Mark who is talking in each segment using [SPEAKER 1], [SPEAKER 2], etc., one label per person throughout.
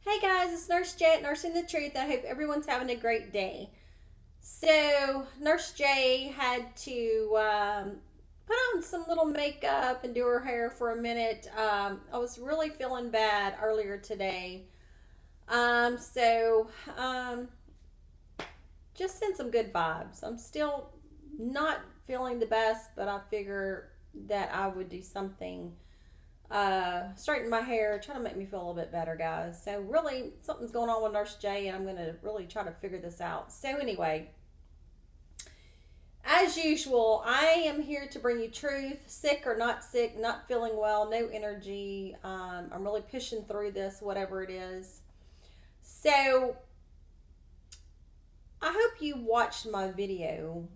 [SPEAKER 1] Hey guys, it's Nurse J at Nursing the Truth. I hope everyone's having a great day. So, Nurse J had to put on some little makeup and do her hair for a minute. I was really feeling bad earlier today. So, just send some good vibes. I'm still not feeling the best, but I figure that I would do something straighten my hair, trying to make me feel a little bit better, guys. So really, something's going on with Nurse J, and I'm going to really try to figure this out. So anyway, as usual, I am here to bring you truth, sick or not sick, not feeling well, no energy. I'm really pushing through this, whatever it is. So I hope you watched my video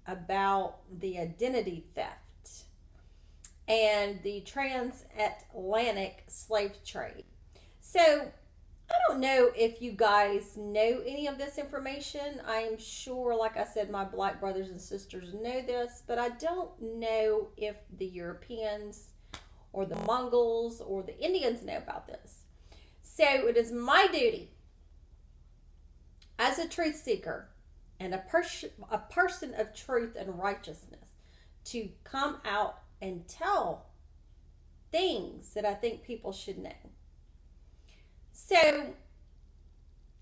[SPEAKER 1] about the identity theft and the transatlantic slave trade. So, I don't know if you guys know any of this information. I'm sure, like I said, my black brothers and sisters know this, but I don't know if the Europeans or the Mongols or the Indians know about this. So, it is my duty as a truth seeker and a person of truth and righteousness to come out and tell things that I think people should know. So,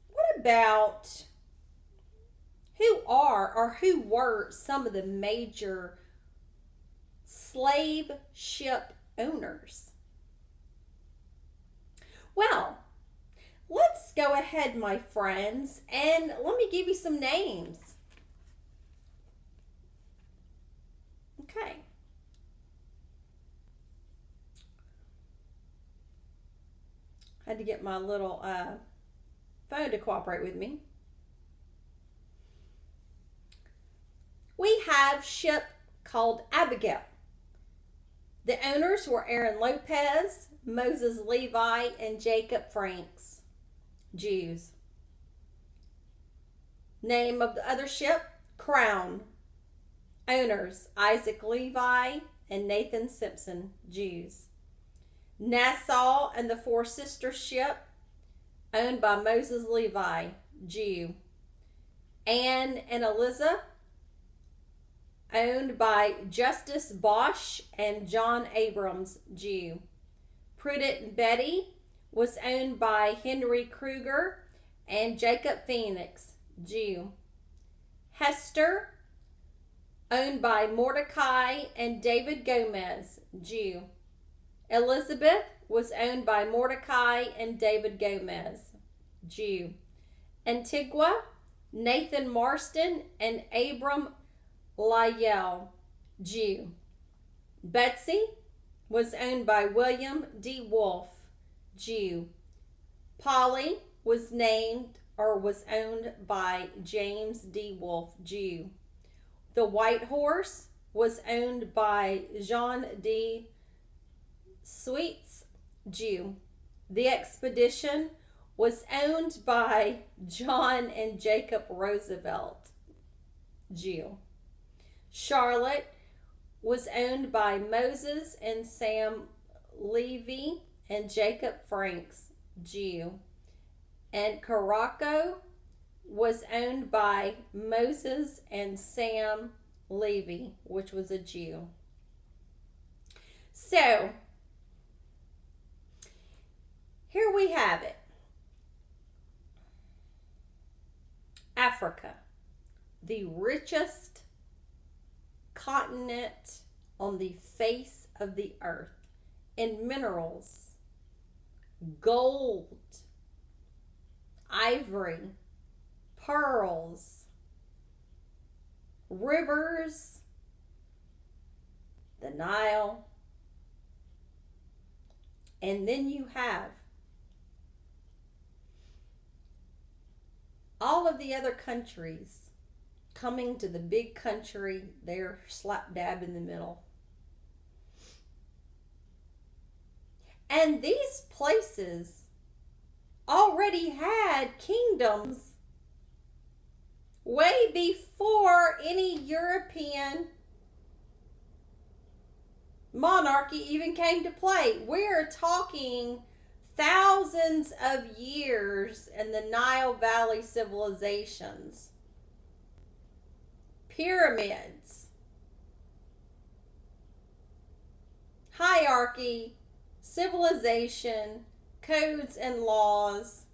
[SPEAKER 1] what about who are or who were some of the major slave ship owners? Well, let's go ahead, my friends, and let me give you some names. Okay. I had to get my little phone to cooperate with me. We have ship called Abigail. The owners were Aaron Lopez, Moses Levi, and Jacob Franks, Jews. Name of the other ship, Crown. Owners, Isaac Levi and Nathan Simpson, Jews. Nassau and the Four Sisters ship, owned by Moses Levi, Jew. Anne and Eliza, owned by Justice Bosch and John Abrams, Jew. Prudent and Betty was owned by Henry Kruger and Jacob Phoenix, Jew. Hester, owned by Mordecai and David Gomez, Jew. Elizabeth was owned by Mordecai and David Gomez, Jew. Antigua, Nathan Marston and Abram Lyell, Jew. Betsy was owned by William D. Wolfe, Jew. Polly was named or was owned by James D. Wolfe, Jew. The White Horse was owned by Jean D. Sweets, Jew. The Expedition was owned by John and Jacob Roosevelt, Jew. Charlotte was owned by Moses and Sam Levy and Jacob Franks, Jew. And Caraco was owned by Moses and Sam Levy, which was a Jew. So, here we have it. Africa, the richest continent on the face of the earth in minerals, gold, ivory, pearls, rivers, the Nile, and then you have all of the other countries coming to the big country. They're slap dab in the middle. And these places already had kingdoms way before any European monarchy even came to play. We're talking thousands of years in the Nile Valley civilizations, pyramids, hierarchy, civilization, codes and laws,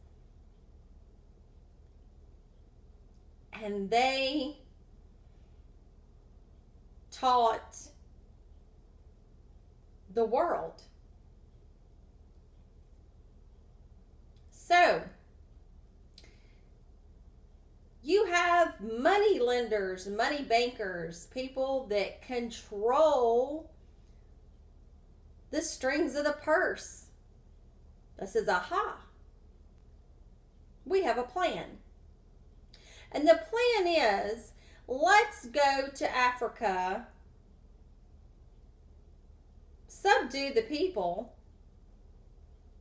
[SPEAKER 1] and they taught the world. So, you have money lenders, money bankers, people that control the strings of the purse. That says, aha, we have a plan. And the plan is, let's go to Africa, subdue the people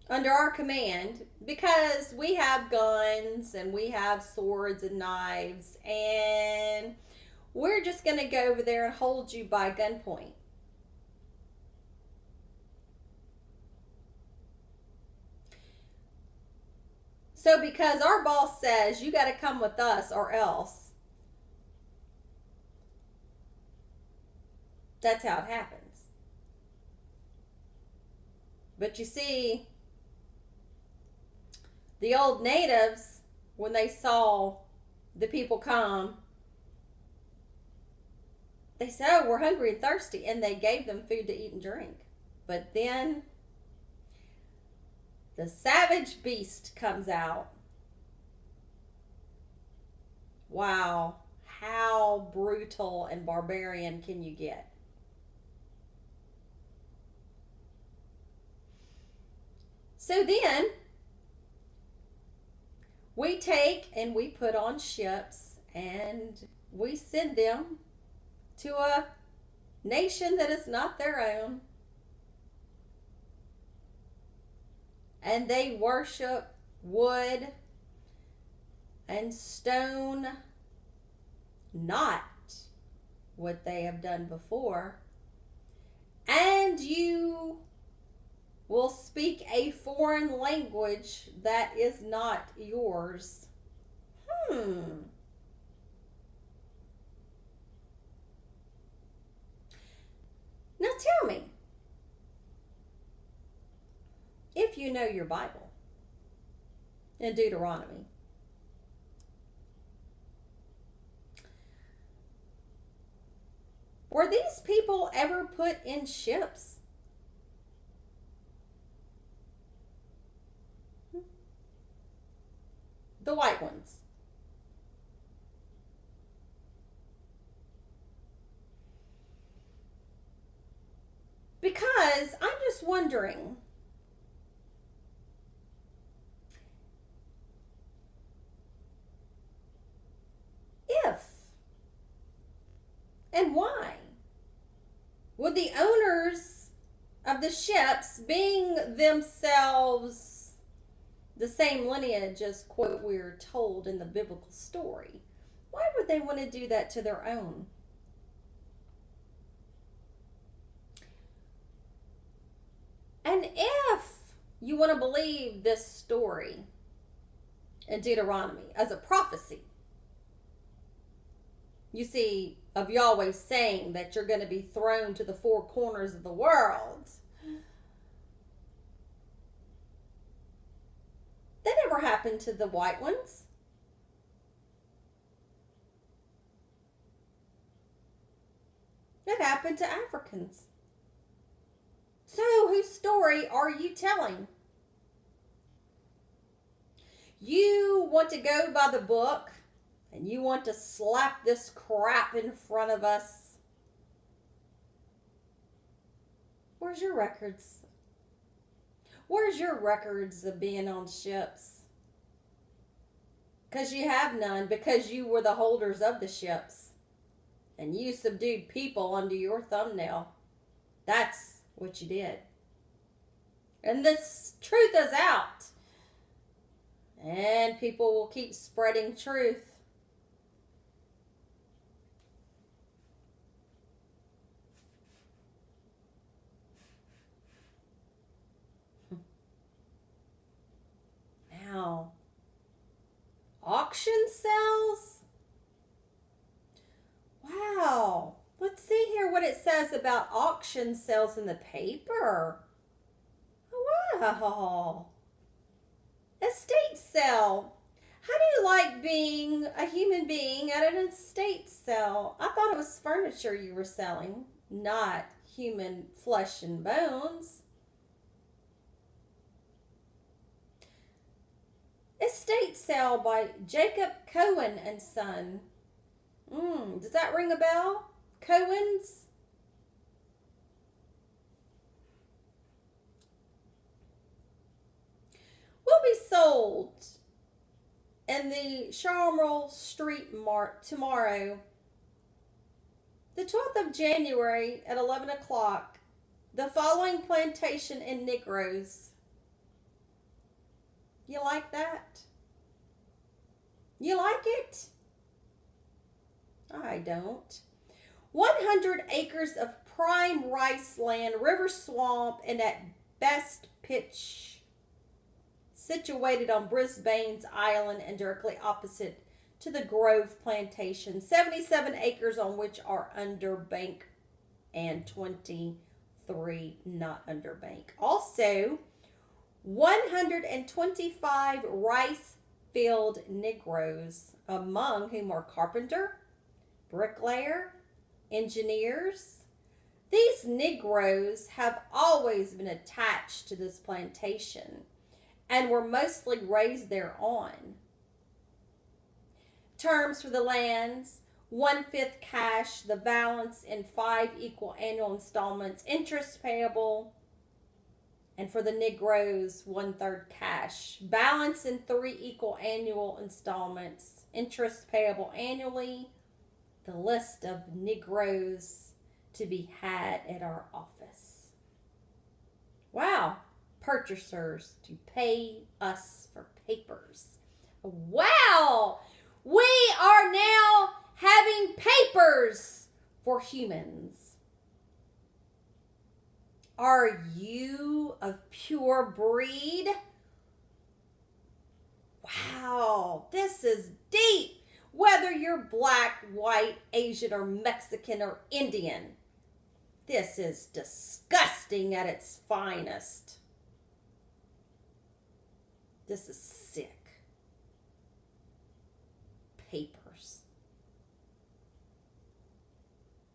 [SPEAKER 1] under our command, because we have guns and we have swords and knives, and we're just going to go over there and hold you by gunpoint. So because our boss says you got to come with us or else, that's how it happens. But you see, the old natives, when they saw the people come, they said, oh, we're hungry and thirsty, and they gave them food to eat and drink. But then the savage beast comes out. Wow, how brutal and barbarian can you get? So then, we take and we put on ships and we send them to a nation that is not their own. And they worship wood and stone, not what they have done before. And you will speak a foreign language that is not yours. Now tell me, if you know your Bible in Deuteronomy, were these people ever put in ships? The white ones. Because I'm just wondering, if and why would the owners of the ships, being themselves the same lineage as, quote, we're told in the biblical story, why would they want to do that to their own? And if you want to believe this story in Deuteronomy as a prophecy, you see, of Yahweh saying that you're going to be thrown to the four corners of the world, that never happened to the white ones. It happened to Africans. So, whose story are you telling? You want to go by the book, and you want to slap this crap in front of us. Where's your records? Where's your records of being on ships? Because you have none, because you were the holders of the ships. And you subdued people under your thumbnail. That's what you did. And this truth is out. And people will keep spreading truth. auction sales? Wow. Let's see here what it says about auction sales in the paper. Wow. Estate sale. How do you like being a human being at an estate sale? I thought it was furniture you were selling, not human flesh and bones. Estate sale by Jacob Cohen and Son. Does that ring a bell? Cohen's? Will be sold in the Charmel Street Mart tomorrow, the 12th of January at 11 o'clock. The following plantation in Negroes. You like that? You like it? I don't. 100 acres of prime rice land, river swamp, and at best pitch, situated on Brisbane's island and directly opposite to the Grove Plantation. 77 acres on which are under bank and 23 not under bank. Also, 125 rice field Negroes, among whom are carpenter, bricklayer, engineers. These Negroes have always been attached to this plantation and were mostly raised thereon. Terms for the lands: 1/5 cash, the balance in 5 equal annual installments, interest payable, and for the Negroes, 1/3 cash, balance in 3 equal annual installments, interest payable annually. The list of Negroes to be had at our office. Wow. Purchasers to pay us for papers. Wow. We are now having papers for humans. Are you of pure breed? Wow. This is deep. Whether you're black, white, Asian, or Mexican, or Indian, this is disgusting at its finest. This is sick. Papers.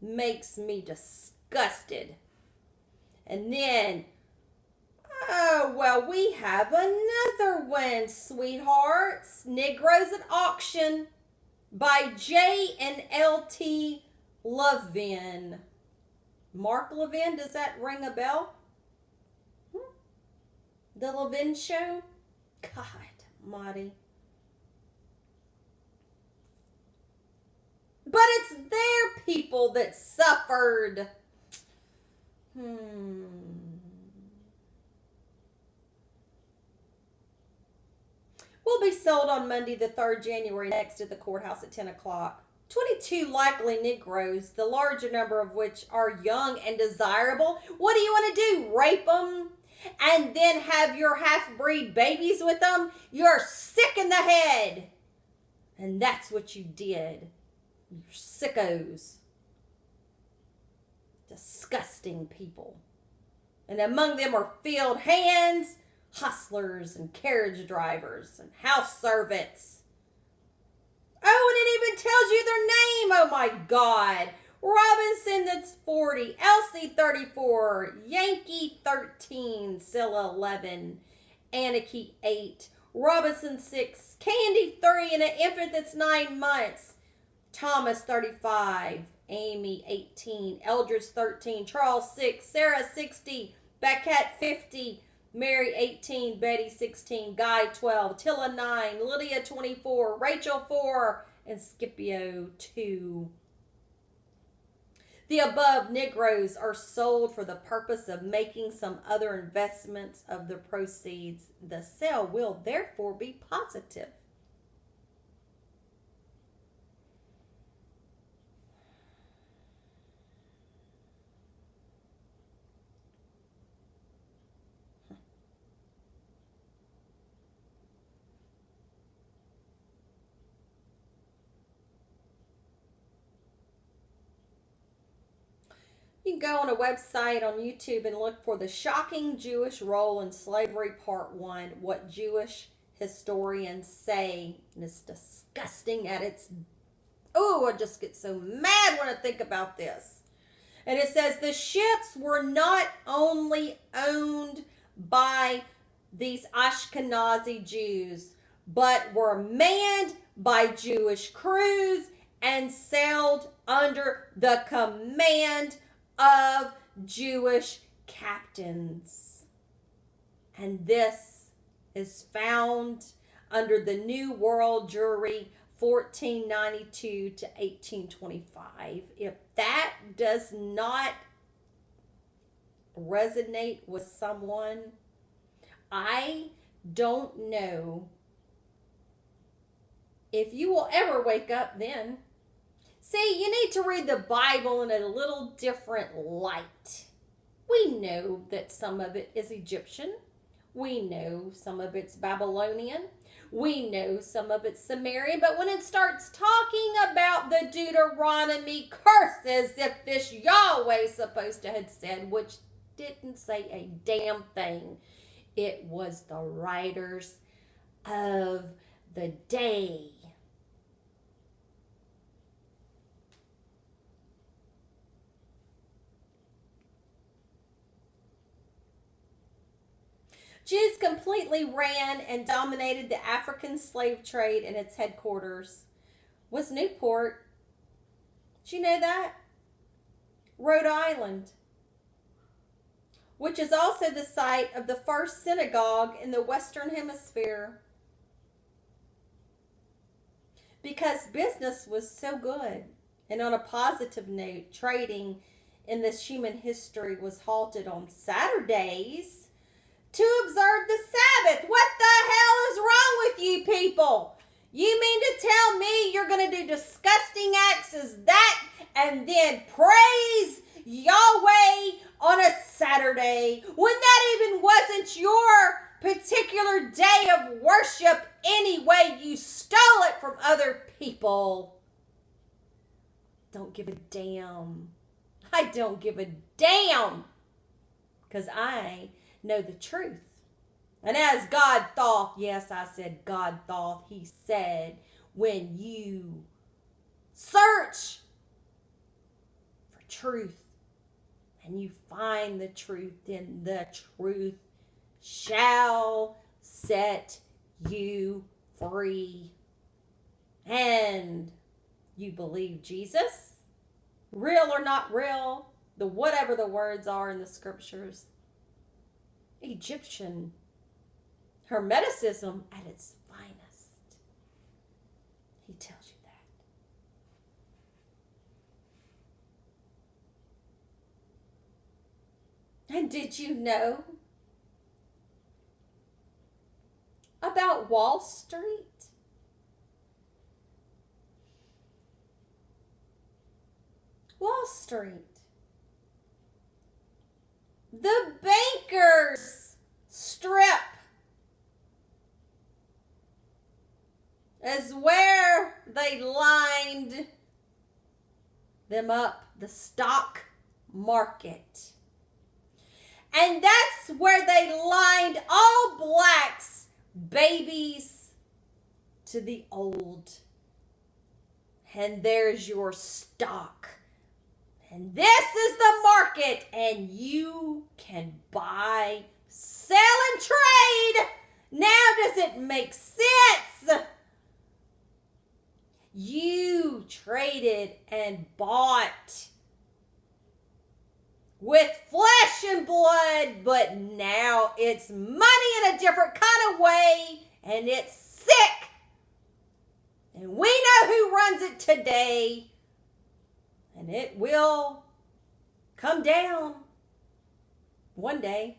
[SPEAKER 1] Makes me disgusted. And then, oh, well, we have another one, sweethearts. Negroes at Auction by J and L.T. Levin. Mark Levin, does that ring a bell? The Levin Show? God almighty. But it's their people that suffered. Will be sold on Monday, the 3rd January, next at the courthouse at 10 o'clock. 22 likely Negroes, the larger number of which are young and desirable. What do you want to do? Rape them? And then have your half-breed babies with them? You're sick in the head. And that's what you did. You're sickos. Disgusting people. And among them are field hands, hustlers, and carriage drivers, and house servants. Oh, and it even tells you their name. Oh, my God. Robinson, that's 40. Elsie, 34. Yankee, 13. Scylla, 11. Anarchy, 8. Robinson, 6. Candy, 3. And an infant that's 9 months. Thomas, 35. Amy, 18. Eldridge, 13. Charles, 6. Sarah, 60. Beckett, 50. Mary, 18. Betty, 16. Guy, 12. Tilla, 9. Lydia, 24. Rachel, 4. And Scipio, 2. The above Negroes are sold for the purpose of making some other investments of the proceeds. The sale will therefore be positive. You can go on a website on YouTube and look for The Shocking Jewish Role in Slavery Part 1, what Jewish historians say. And it's disgusting at its... Oh, I just get so mad when I think about this. And it says the ships were not only owned by these Ashkenazi Jews, but were manned by Jewish crews and sailed under the command of Jewish captains. And this is found under the New World Jewry 1492 to 1825. If that does not resonate with someone, I don't know if you will ever wake up then. See, you need to read the Bible in a little different light. We know that some of it is Egyptian. We know some of it's Babylonian. We know some of it's Sumerian. But when it starts talking about the Deuteronomy curses, if this Yahweh supposed to have said, which didn't say a damn thing, it was the writers of the day. Jews completely ran and dominated the African slave trade, and its headquarters was Newport. Did you know that? Rhode Island, which is also the site of the first synagogue in the Western Hemisphere. Because business was so good. And on a positive note, trading in this human history was halted on Saturdays to observe the Sabbath. What the hell is wrong with you people? You mean to tell me you're going to do disgusting acts as that and then praise Yahweh on a Saturday when that even wasn't your particular day of worship anyway? You stole it from other people. Don't give a damn. I don't give a damn, because I know the truth. And as God thought, yes, I said God thought, he said, when you search for truth and you find the truth, then the truth shall set you free. And you believe Jesus, real or not real, the whatever the words are in the scriptures, Egyptian Hermeticism at its finest. He tells you that. And did you know about Wall Street? Wall Street. The bankers' strip is where they lined them up, the stock market. And that's where they lined all blacks, babies to the old. And there's your stock. And this is the market, and you can buy, sell, and trade. Now does it make sense? You traded and bought with flesh and blood, but now it's money in a different kind of way, and it's sick. And we know who runs it today. And it will come down one day.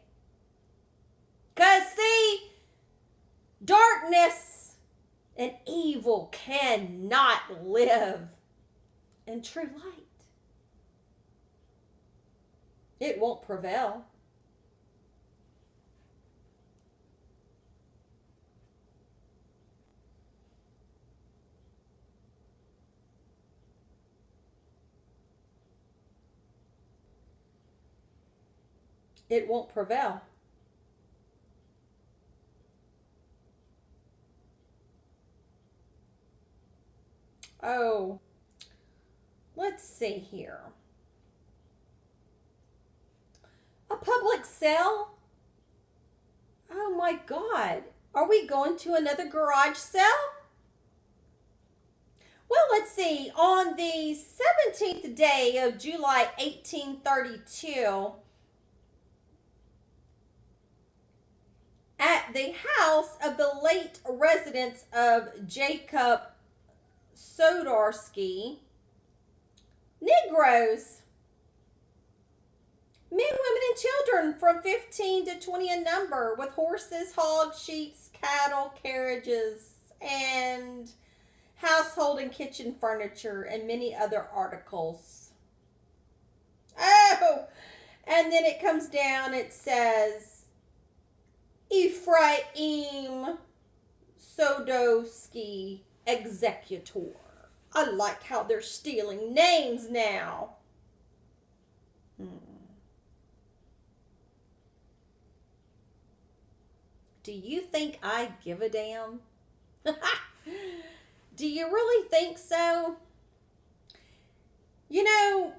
[SPEAKER 1] Because, see, darkness and evil cannot live in true light. It won't prevail. It won't prevail. Oh, let's see here. A public sale? Oh my God. Are we going to another garage sale? Well, let's see. On the 17th day of July 1832, at the house of the late residence of Jacob Sodarski, Negroes, men, women, and children from 15 to 20 in number, with horses, hogs, sheep, cattle, carriages, and household and kitchen furniture, and many other articles. Oh, and then it comes down, it says Ephraim Sodowski, executor. I like how they're stealing names now. Do you think I give a damn? Do you really think so? You know,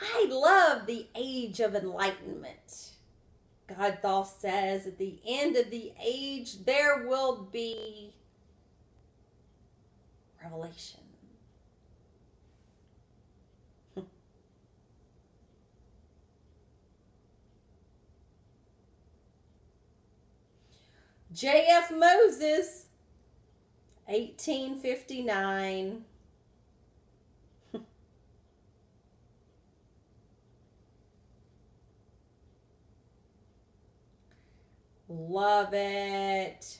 [SPEAKER 1] I love the age of enlightenment. God says at the end of the age there will be revelation. J.F. Moses, 1859. Love it.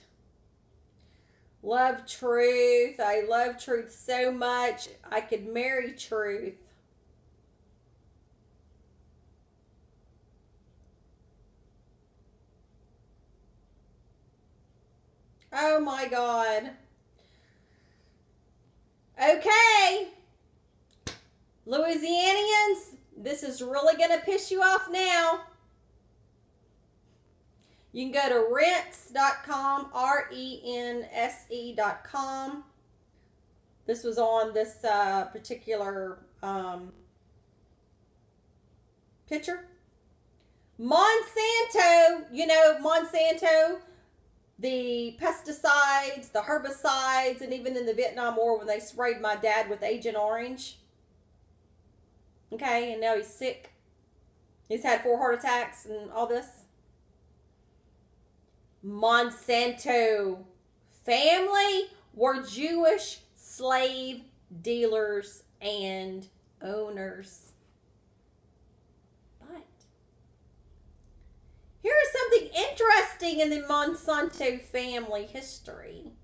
[SPEAKER 1] Love truth. I love truth so much. I could marry truth. Oh my God. Okay. Louisianians, this is really going to piss you off now. You can go to rense.com, rense.com. This was on this particular picture. Monsanto, you know, Monsanto, the pesticides, the herbicides, and even in the Vietnam War when they sprayed my dad with Agent Orange. Okay, and now he's sick. He's had 4 heart attacks and all this. Monsanto family were Jewish slave dealers and owners. But here is something interesting in the Monsanto family history.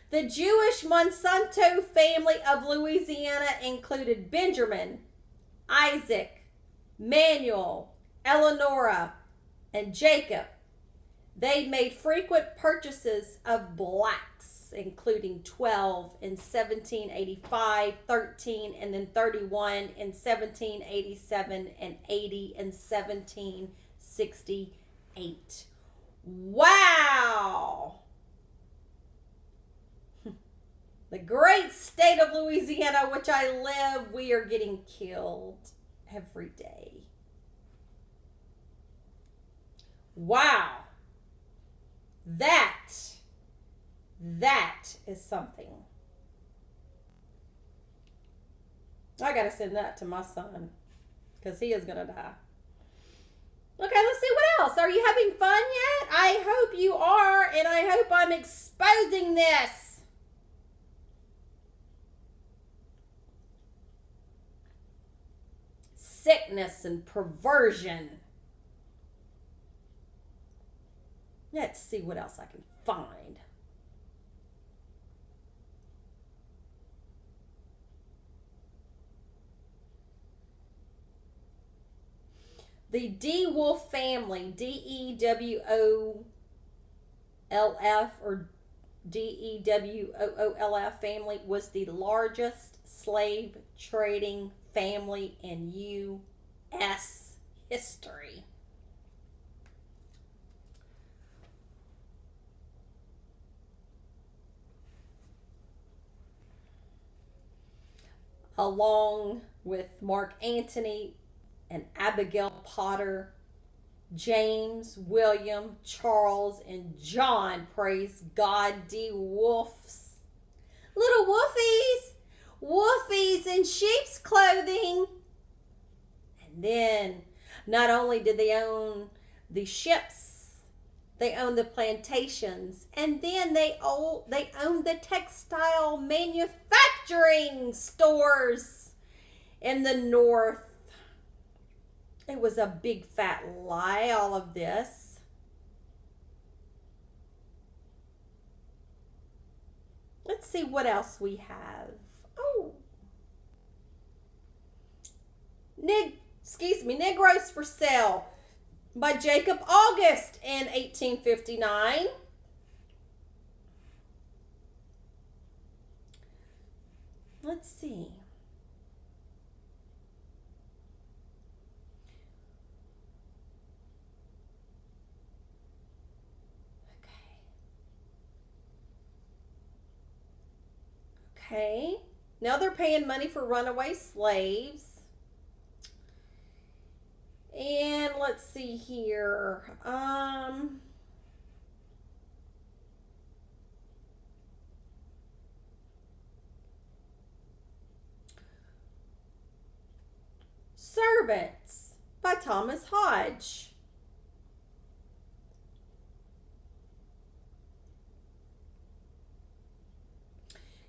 [SPEAKER 1] The Jewish Monsanto family of Louisiana included Benjamin, Isaac, Manuel, Eleanora, and Jacob. They made frequent purchases of blacks, including 12 in 1785, 13, and then 31 in 1787, and 80 in 1768. Wow! The great state of Louisiana, which I live, we are getting killed every day. Wow. That is something. I gotta send that to my son because he is gonna die. Okay, let's see what else. Are you having fun yet? I hope you are, and I hope I'm exposing this. Sickness and perversion. Let's see what else I can find. The DeWolf family, DEWOLF or DEWOOLF family, was the largest slave trading family in U.S. history. along with Mark Antony and Abigail Potter, James, William, Charles, and John, praise God, D. Wolfs. Little wolfies! Wolfies in sheep's clothing. And then, not only did they own the ships, they owned the plantations, and then they owned the textile manufacturing stores in the north. It was a big fat lie, all of this. Let's see what else we have. Oh. Negroes for Sale by Jacob August in 1859. Let's see. Okay. Now they're paying money for runaway slaves. And let's see here. Servants by Thomas Hodge.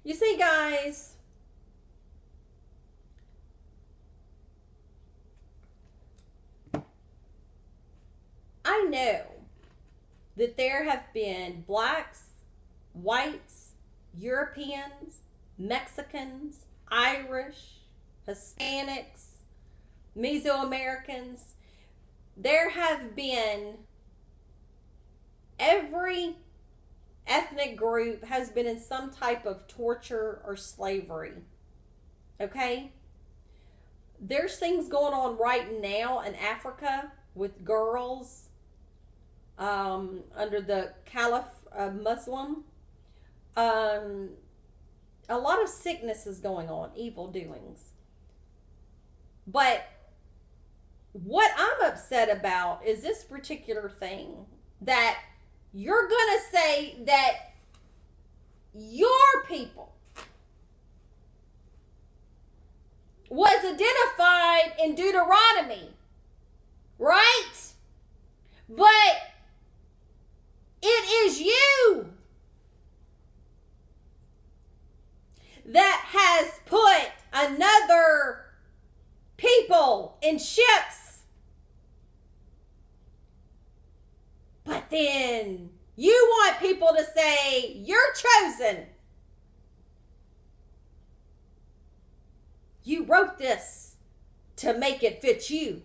[SPEAKER 1] You see, guys, I know that there have been blacks, whites, Europeans, Mexicans, Irish, Hispanics, Mesoamericans. There have been, every ethnic group has been in some type of torture or slavery. Okay? There's things going on right now in Africa with girls under the Caliph Muslim. A lot of sickness is going on, evil doings. But what I'm upset about is this particular thing that you're going to say that your people was identified in Deuteronomy, right? But it is you that has put another people in ships. But then you want people to say you're chosen. You wrote this to make it fit you,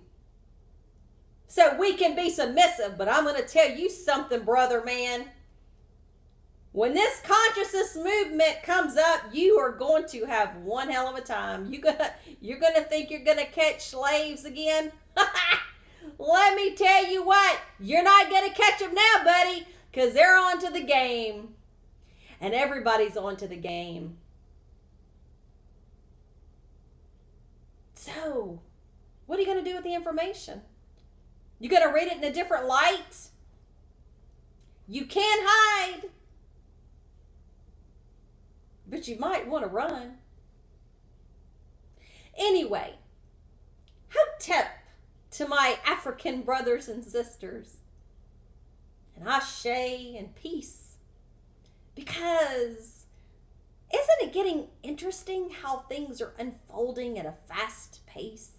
[SPEAKER 1] so we can be submissive. But I'm going to tell you something, brother, man. When this consciousness movement comes up, you are going to have one hell of a time. You're gonna think you're gonna catch slaves again. Let me tell you what, you're not going to catch them now, buddy, because they're on to the game. And everybody's on to the game. So, what are you going to do with the information? You going to read it in a different light? You can't hide. But you might want to run. Anyway, hotep to my African brothers and sisters, and ashe and peace. Because isn't it getting interesting how things are unfolding at a fast pace?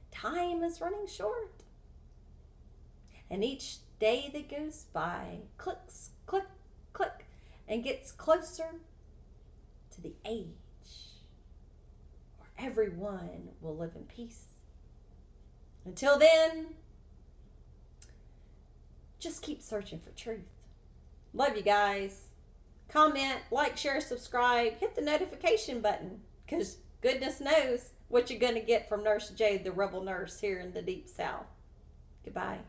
[SPEAKER 1] Time is running short. And each day that goes by clicks, click, click, and gets closer to the age where everyone will live in peace. Until then, just keep searching for truth. Love you guys. Comment, like, share, subscribe. Hit the notification button, because goodness knows what you're going to get from Nurse Jade, the rebel nurse here in the Deep South. Goodbye.